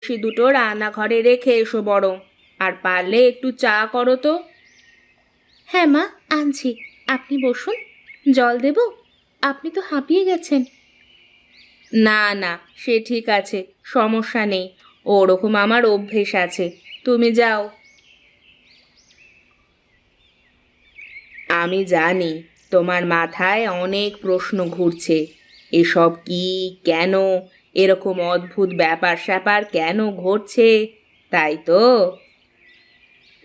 সে দুটো রান্নাঘরে রেখে এসো বরং, আর পারলে একটু চা করো তো। হ্যাঁ মা, আনছি। আপনি বসুন, জল দেব? আপনি তো হাঁপিয়ে গেছেন। না না, সে ঠিক আছে, সমস্যা নেই। ওরকম আমার অভ্যেস আছে। তুমি যাও। আমি জানি তোমার মাথায় অনেক প্রশ্ন ঘুরছে। এসব কি, কেন, এরকম অদ্ভুত ব্যাপার স্যাপার কেন ঘটছে, তাই তো?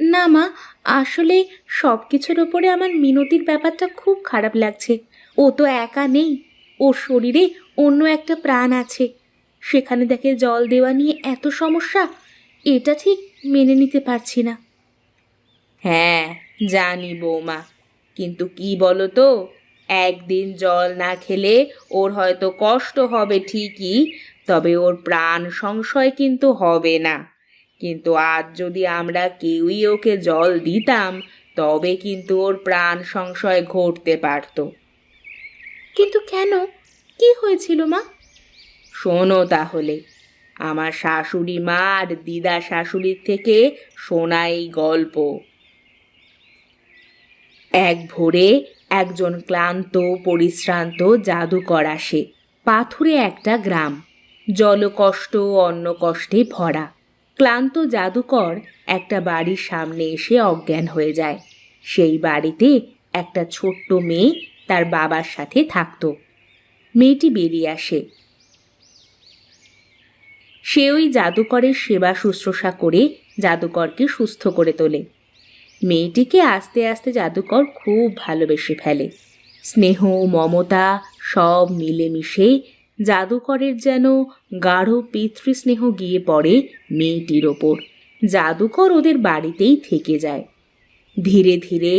না মা, আসলে সব কিছুর ওপরে আমার মিনতির ব্যাপারটা খুব খারাপ লাগছে। ও তো একা নেই, ওর শরীরে অন্য একটা প্রাণ আছে। সেখানে দেখে জল দেওয়া নিয়ে এত সমস্যা, এটা ঠিক মেনে নিতে পারছি না। হ্যাঁ, জানি বৌমা, কিন্তু কি বলো তো, একদিন জল না খেলে ওর হয়তো কষ্ট হবে ঠিকই, তবে ওর প্রাণ সংশয় কিন্তু হবে না। কিন্তু আজ যদি আমরা কেউই ওকে জল দিতাম, তবে কিন্তু ওর প্রাণ সংশয় ঘটতে পারত। কিন্তু কেন, কি হয়েছিল মা? শোনো তাহলে, আমার শাশুড়ি মা আর দিদা শাশুড়ির থেকে শোনা এই গল্প। এক ভোরে একজন ক্লান্ত পরিশ্রান্ত জাদুকর আসে পাথুরে একটা গ্রাম, জলকষ্ট অন্ন কষ্টে ভরা। ক্লান্ত জাদুকর একটা বাড়ির সামনে এসে অজ্ঞান হয়ে যায়। সেই বাড়িতে একটা ছোট্ট মেয়ে তার বাবার সাথে থাকতো। মেয়েটি বেরিয়ে আসে। সে ওই জাদুকরের সেবা শুশ্রূষা করে জাদুকরকে সুস্থ করে তোলে। মেয়েটিকে আস্তে আস্তে জাদুকর খুব ভালোবেসে ফেলে। স্নেহ মমতা সব মিলেমিশে জাদুকরের যেন গাঢ় পিতৃস্নেহ গিয়ে পড়ে মেয়েটির ওপর। জাদুকর ওদের বাড়িতেই থেকে যায়। ধীরে ধীরে